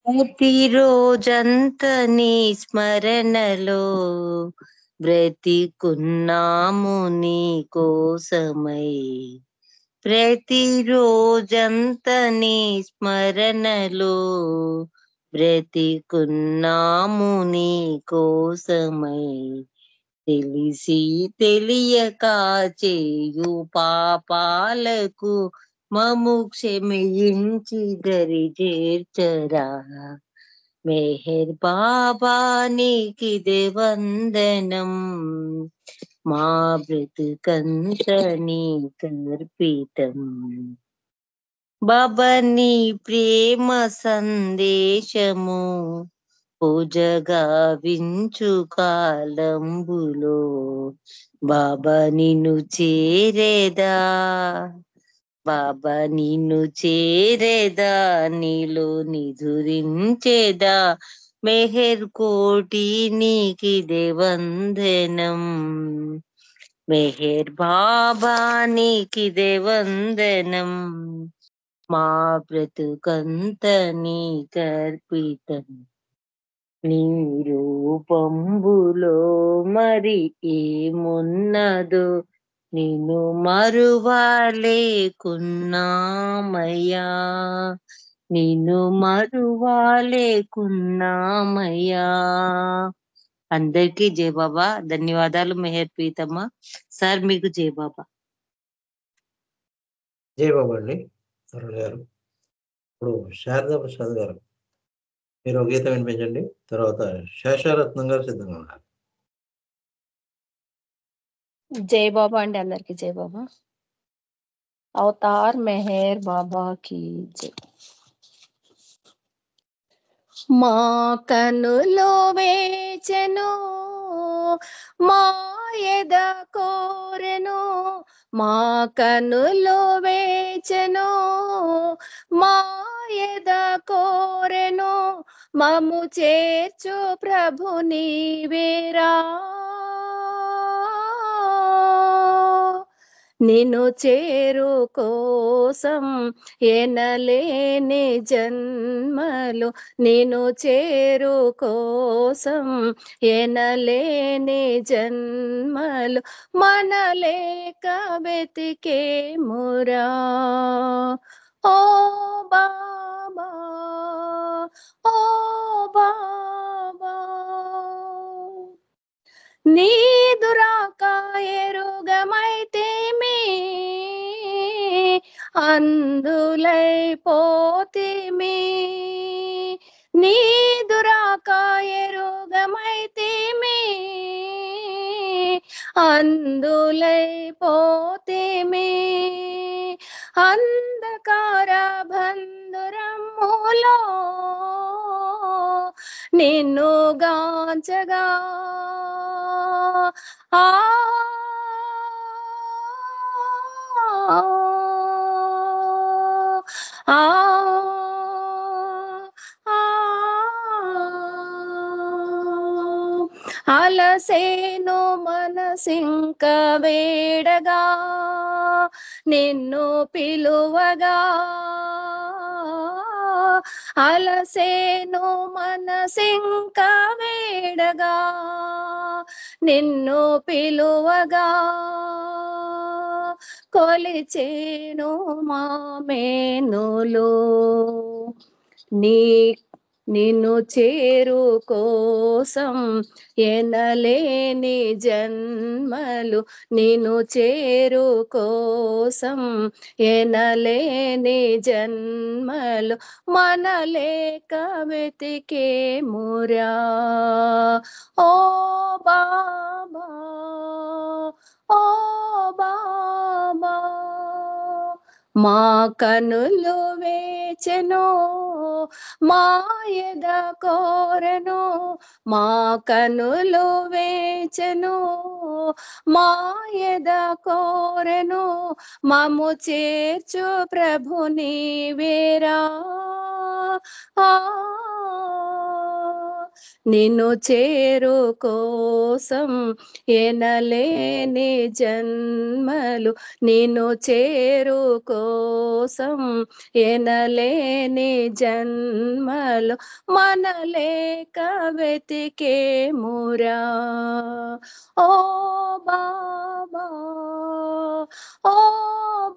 ప్రతిరోజంత నీ స్మరణలో బ్రతికున్నాము నీ కోసమై. ప్రతిరోజంత నీ స్మరణలో బ్రతికున్నాము నీ కోసమై. తెలిసి తెలియక చేయు పాపాలకు మము క్షమించి దరి చేర్చరా. మెహర్ బాబా నీకిదే వందనం, మా బ్రతుకంత నీకర్పితం. బాబా నీ ప్రేమ సందేశము పూజగా వించు కాలంబులో బాబా నిన్ను చేరేదా. బాబా నిన్ను చేరేదా, నీలో నిధురించేదా. మెహర్ కోటి నీకిదే వందనం, మెహర్ బాబా నీకిదే వందనం, మా బ్రతుకంత నీకర్పితం. నీ రూపంబులో మరి ఏమున్నదో నిన్ను మరువాలేకున్నామయ్యా, నిన్ను మరువాలేకున్నామయ్యా. అందరికీ జై బాబా. ధన్యవాదాలు మెహర్ ప్రీతమ్మ సార్, మీకు జై బాబా. జై బాబా అండి మురళి గారు. ఇప్పుడు శారదా ప్రసాద్ గారు మీరు ఒక గీతం వినిపించండి, తర్వాత శేషారత్నం గారు సిద్ధంగా ఉన్నారు. జై బాబా అండి, అందరికి జై బాబా. అవతార్ మెహర్ బాబా की జై. మా కనులో వేచెను, మా ఎద కోరెను, మా కనులో వేచెను, మా ఎద కోరెను, మము చేర్చు ప్రభు నీవేరా. నిన్ను చేరు కోసం ఎనలేని జన్మలు, నిన్ను చేరు కోసం ఎనలేని జన్మలు, మనలేక వెతికేమురా. ఓ బాబా, ఓ బాబా, నీదురాక ఎరుగమైతేమి, అందులైపోతిమి. నీదురాక ఎరుగమైతేమి, అందులైపోతిమి. అంధకార బంధురములో నిన్ను గాంచగా, ఆ అలసేను మనసింక వేడగా, నిన్ను పిలువగా. అలసేను మనసింక వేడగా, నిన్ను పిలువగా. కొలిచేను మామేనులు నిన్ను చేరు కోసం ఎనలేని జన్మలు, నిన్ను చేరు కోసం ఎనలేని జన్మలు, మనలేక వెతికేమురా. ఓ బాబా, ఓ బాబా, మా కనులు వేచెను, మా ఎద కోరెను, మా కనులు వేచెను, మా ఎద కోరెను, మము చేర్చు ప్రభు నీవేరా. నిన్ను చేరు కోసం ఎనలేని జన్మలు, నిన్ను చేరు కోసం ఎనలేని జన్మలు మనలేక వెతికేమురా. ఓ బాబా, ఓ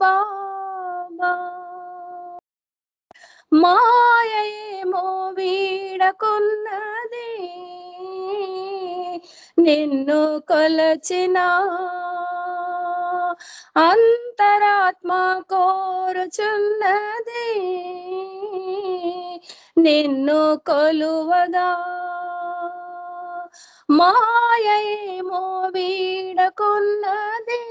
బాబా, మాయేమో వీడకున్నది, నిన్ను కొలచిన అంతరాత్మ కోరుచున్నది, నిన్ను కొలువగా. మాయేమో వీడకున్నది,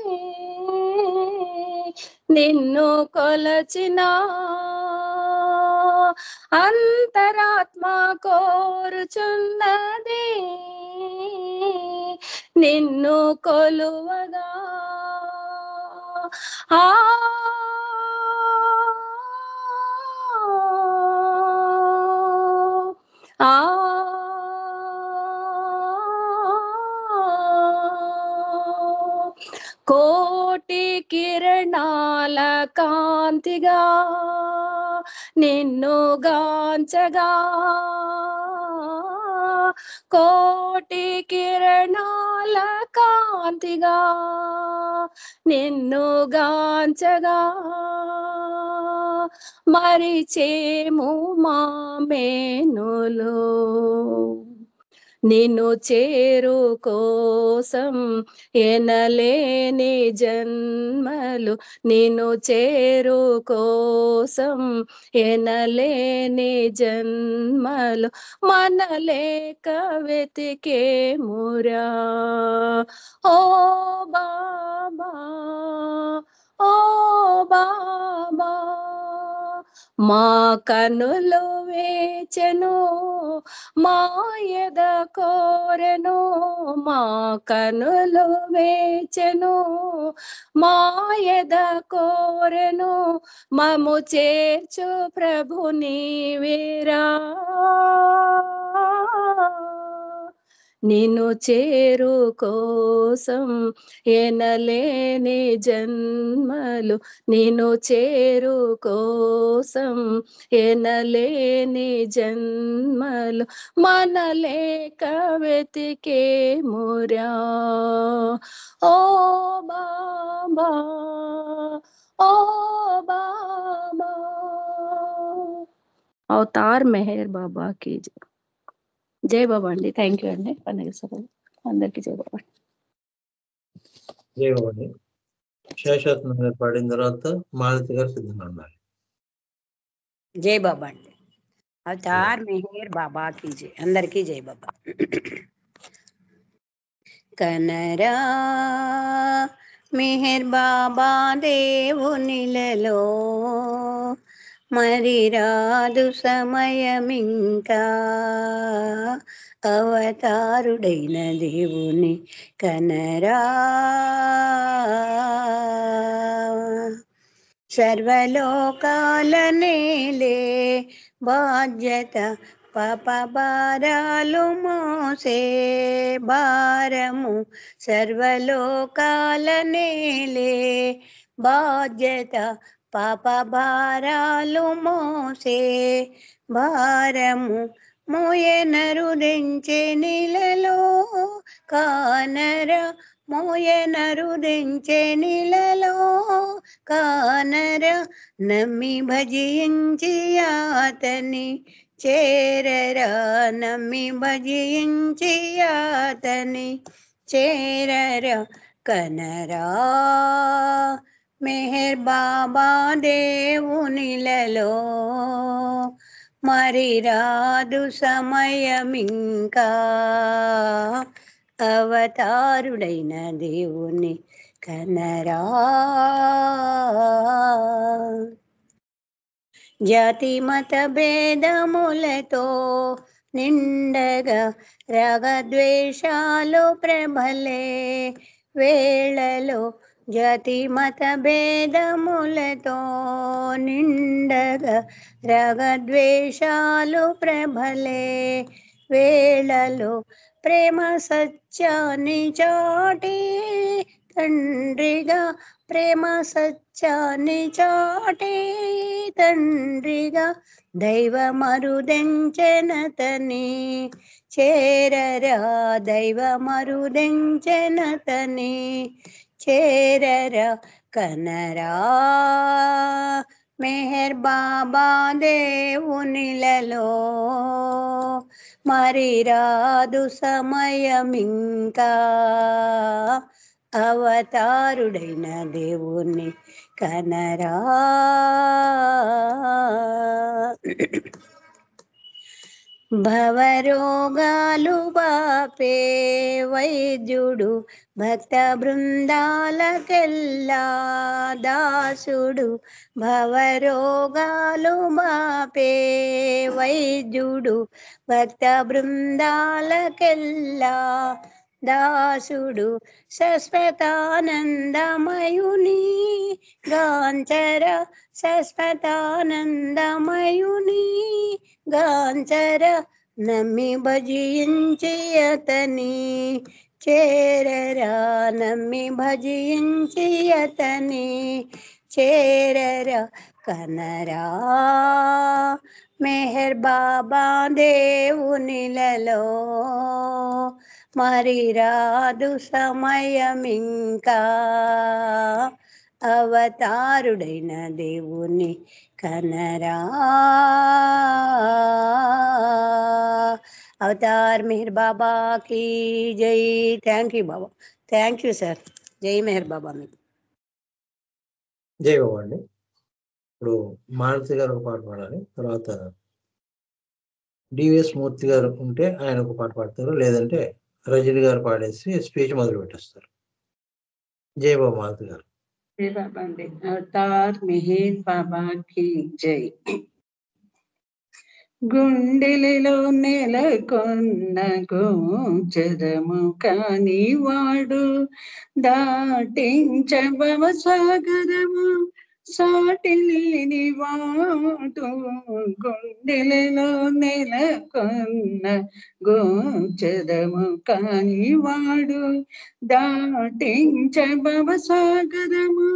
నిన్ను కొలచిన అంతరాత్మ కోరుచున్నది, నిన్ను కొలువగా. ఆ ఆ కోటి కిరణాల కాంతిగా నిన్ను గాంచగా, కోటి కిరణాల కాంతిగా నిన్ను గాంచగా, మరిచేము మా మేనులు, నిన్ను చేరు కోసం ఎనలేని జన్మలు, నిన్ను చేరు కోసం ఎనలేని జన్మలు మనలేక వెతికేమురా. ఓ బాబా, ఓ బాబా, మా కనులు వేచెను, మా ఎద కోరెను, మా కనులు వేచెను, మా ఎద కోరెను, మము చేర్చు ప్రభు నీవేరా. నిన్ను చేరు కోసం ఎనలేని జన్మలు, నిన్ను చేరు కోసం ఎనలేని జన్మలు మనలేక వెతికేమురా. ఓ బాబా, ఓ బాబా. అవతార్ మెహర్ బాబా की जय. జై బాబా అండి. థ్యాంక్ యూ అండి. పండుగ సభలు అందరికీ జై బాబా. జై బాబా అండి. శేషాత్మ గారు పాడిన తర్వాత మాలతి గారు సిద్ధంగా ఉన్నారు. జై బాబా అండి. అవతార్ మెహర్ బాబా की जय. అందరికీ జై బాబా. కనరా మెహర్ బాబా దేవునిలలో, మరి రాదు సమయమింకా, అవతారుడైన దేవుని కనరా. సర్వలోకాల నేలే బాధ్యత, పాప భారాలు మోసే భారము, సర్వలోకాల నేలే బాధ్యత, పాప భారాలు మోసే భారము, మోయనరుదించే నీలలో కానర, మోయనరుదించే నీలలో కానర, నమ్మి భజించి అతని చేరరా, నమ్మి భజించి అతని చేరరా. కనరా మెహర్ బాబా దేవునిలలో, మరి రాదు సమయమింకా, అవతారుడైన దేవుని కనరా. జాతి మత భేదములతో నిండగా రాగద్వేషాలు ప్రబలే వేళలో, జాతి మత భేదములతో నిండగా రాగద్వేషాలు ప్రబలే వేళలో ప్రేమ సత్యాన్ని చాటి తండ్రిగా ప్రేమ సత్యాన్ని చాటి తండ్రిగా దైవమరుదెంచెనతని చేరరా దైవమరుదెంచెనతని చేరరా కనరా మెహర్ బాబా దేవునిలలో మరి రాదు సమయమింకా అవతారుడైన దేవుని కనరా భవరోగాలు బాపే వైద్యుడు భక్త బృందాలకెల్లా దాసుడు భవరోగాలు బాపే వైద్యుడు భక్త బృందాలకెల్లా దాసుడు శాశ్వతానందమయుని గాంచర శాశ్వతానందమయుని గాంచర నమ్మి భజించి అతని చేరరా నమ్మి భజించి అతని చేరరా కనరా మెహర్ బాబా దేవునిలలో మరి రాదు సమయమింకా అవతారుడైన దేవుని కనరా అవతార్ మెహర్ బాబా की జై thank you Baba thank you sir జై మెహర్ బాబా మీకు జై బాబా అండి. ఇప్పుడు మానసి గారు ఒక పాట పాడాలి, తర్వాత డివిఎస్ మూర్తి గారు ఉంటే ఆయన ఒక పాట పాడతారు, లేదంటే రజని గారు పాడేసి స్పీచ్ మొదలు పెట్టేస్తారు. జై బాబా మానసి గారు. జై బాబా అండి. అవతార్ మెహర్ బాబాకి జై. గుండెలలో నెలకొన్న గోచరము కాని వాడు దాటించబవ సాగరము సాటి లేని వాడు గుండెలలో నెలకొన్న గోచరము కాని వాడు దాటించబవ సాగరము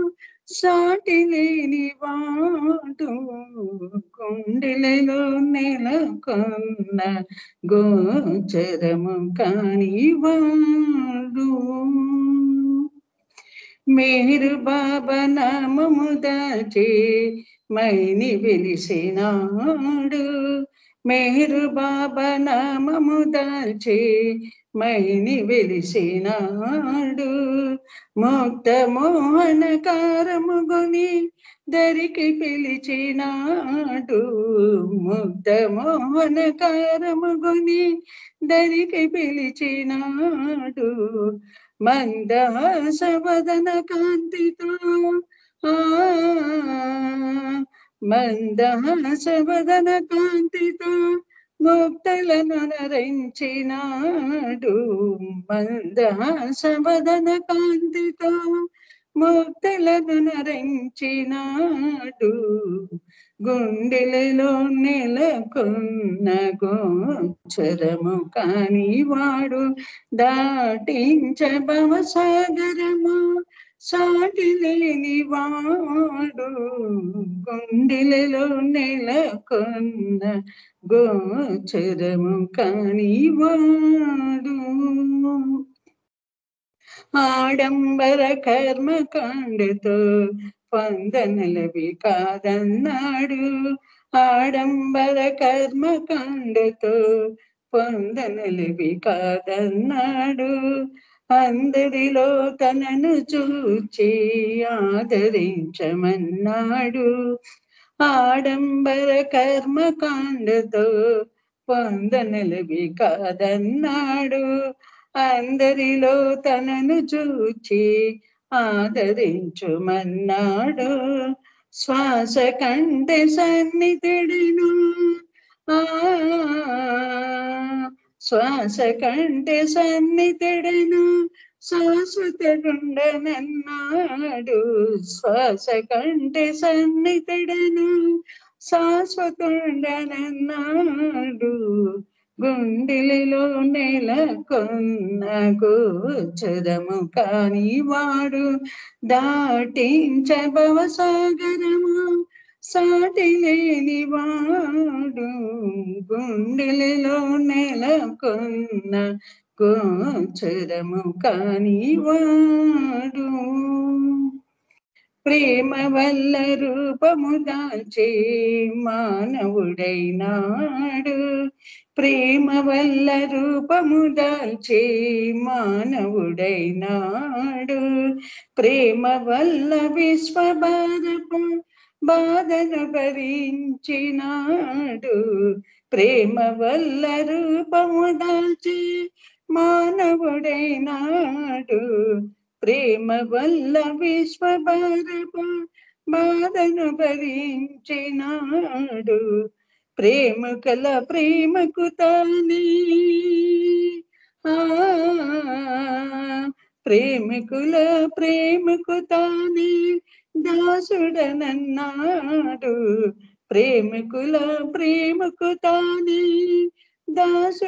సాటి లేని వాడు గుండెలలో నెలకొన్న గోచరము కాని వాడు మేరు బాబా నామము దాచి మైని వెలిసినాడు మేరు బాబా నామము దాచి మైని వెలిసినాడు ముక్త మోహనకారము గొని దరికి పిలిచినాడు ముక్త మోహనకారము గొని దరికి పిలిచినాడు మందహాసవదన కాంతితో మందహాసవదన కాంతితో ముక్తలను నరించినాడు మందహాసవదన కాంతితో ముక్తలను నరించినాడు గుండెలలో నెలకొన్న గోచరము కాని వాడు దాటించబవ సాగరము సాటి లేని వాడు గుండెలలో నెలకొన్న గోచరము కాని వాడు ఆడంబర కర్మకాండతో పొందనలవి కాదన్నాడు ఆడంబర కర్మకాండతో పొందనలవి కాదన్నాడు అందరిలో తనను చూచి ఆదరించమన్నాడు ఆడంబర కర్మకాండతో పొందనలవి కాదన్నాడు అందరిలో తనను చూచి ఆదరించుమన్నాడు శ్వాస కంటే సన్నిధిడెను శ్వాస కంటే సన్నిధిడెను శాశ్వతుడుండనన్నాడు శ్వాస కంటే సన్నిధిడెను శాశ్వతుండనన్నాడు గుండెలలో నెలకొన్న గోచరము కాని వాడు దాటించబవ సాగరము సాటి లేని వాడు గుండెలలో నెలకొన్న గోచరము కాని వాడు ప్రేమ వల్ల రూపము దాల్చే మానవుడైనాడు ప్రేమ వల్ల రూపము దాల్చే మానవుడైనాడు ప్రేమ వల్ల విశ్వభారపు బాధను భరించినాడు ప్రేమ వల్ల రూపము దాల్చే మానవుడైనాడు ప్రేమ వల్ల విశ్వభారపు బాధను భరించినాడు ప్రేమ కల ప్రేమకు తానే ప్రేమకు తానే దాసుడనన్నాడు ప్రేమకు తానే దాసుడనన్నాడు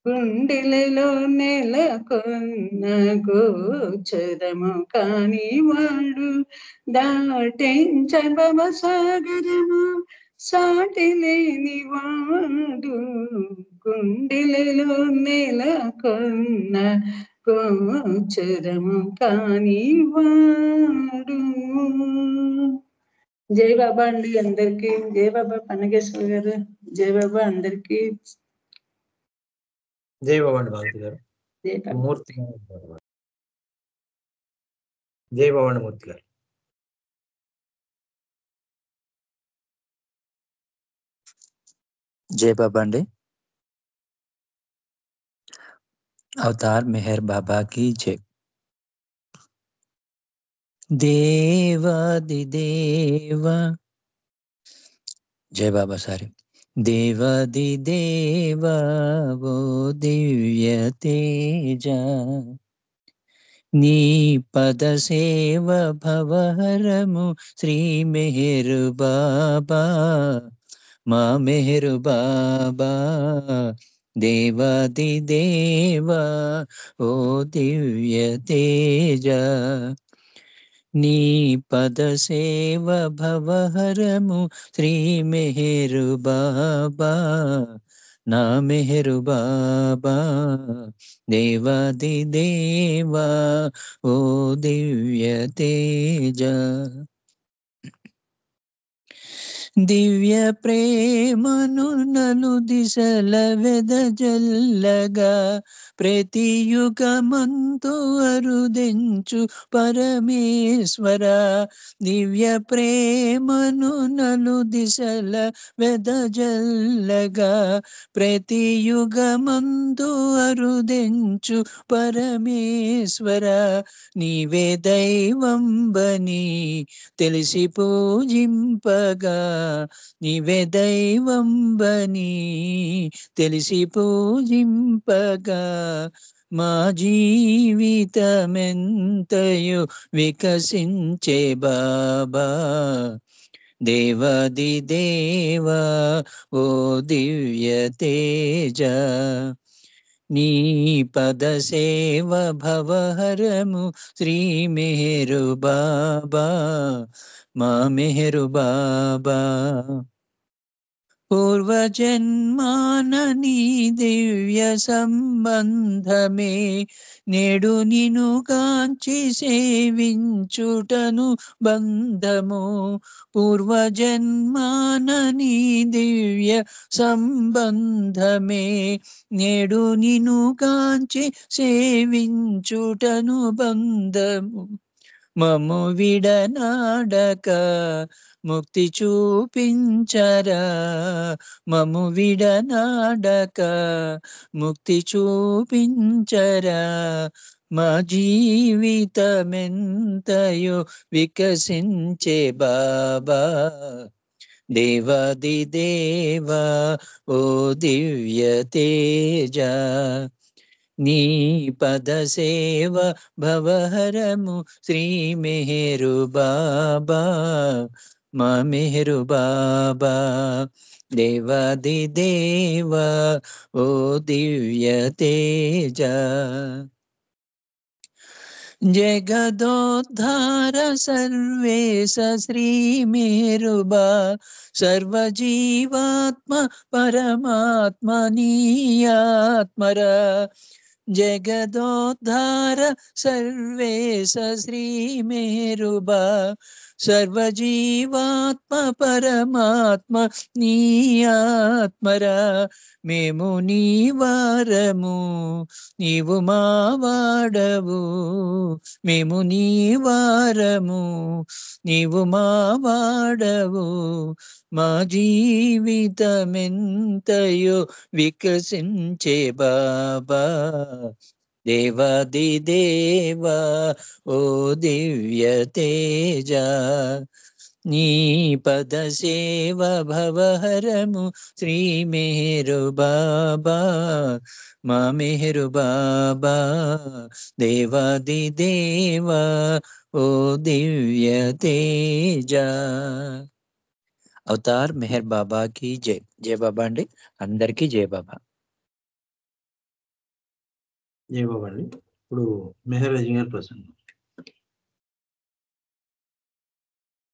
గుండెలలో నెలకొన్న గోచరము కాని వాడు దాటించబవ సాగరము సాటి లేని వాడు గుండెలలో నెలకొన్న గోచరము కాని వాడు. జై బాబా అండి అందరికి. జై బాబా పన్నగేశ్వర గారు. జై బాబా అందరికి. జై బాబా అండి భారతి గారు. జై బాబా. మూర్తి జై బాబా అండి మూర్తి గారు. जय बाबा अंडी. अवतार मेहर बाबा की जय. देवादिदेव जय बाबा सारे. देवादिदेव वो दिव्य तेजा नी पद सेव भवहरमु श्री मेहर बाबा మా మెహరు బాబా దేవాదిదేవ ఓ దివ్య తేజ నీ పద సేవ భవహరము శ్రీ మెహరు బాబా నా మెహరు బాబా దేవాదిదేవ ఓ దివ్య తేజ దివ్య ప్రేమను నలు దిశల వెదజల్లగా ప్రతియుగమంతు అరుదెంచు పరమేశ్వర దివ్య ప్రేమను నలు దిశల వెదజల్లగా ప్రతియుగమంతు అరుదెంచు పరమేశ్వర నీవే దైవంబని తెలిసి పూజింపగా నీవే దైవంబని తెలిసి పూజింపగా మా జీవితమెంతయో వికసించే బాబా దేవాదిదేవ ఓ దివ్య తేజ నీ పద సేవ భవహరము శ్రీ మెహరు బాబా మా మెహరు బాబా పూర్వజన్మాన నీ దివ్య సంబంధమే నేడు నిను కాంచి సేవించుటను బంధము పూర్వజన్మాన నీ దివ్య సంబంధమే నేడు నిను కాంచి సేవించుటను బంధము మము విడనాడక ముక్తి చూపించరా మము విడనాడక ముక్తి చూపించరా మా జీవితమెంతయో వికసించే బాబా దేవాదిదేవ ఓ దివ్య తేజ నీ పద సేవ భవహరము శ్రీ మెహరు బాబా మా మెహరు బాబా దేవాది దేవ ఓ దివ్య తేజ జగదోద్ధార సర్వేశ శ్రీ మేరుబా సర్వజీవాత్మ పరమాత్మ నీయాత్మర జగదోద్ధార సర్వేశ శ్రీ మేరుబా సర్వజీవాత్మ పరమాత్మ నీయాత్మర మేము నీ వారము నీవు మా వాడవు మేము నీ వారము నీవు మా వాడవు మా జీవితమెంతయో వికసించే బాబా దేవాది దేవా ఓ దివ్య తేజ నీ పద సేవ భవహరము శ్రీ మేరు బాబా మా మెహరు బాబా దేవాది దేవా ఓ దివ్య తేజ అవతార్ మెహర్ బాబాకి జై. జై బాబా అండి, అందరికీ జై బాబా. జై బాబా అండి. ఇప్పుడు మెహర్ రజీ గారి ప్రసంగం.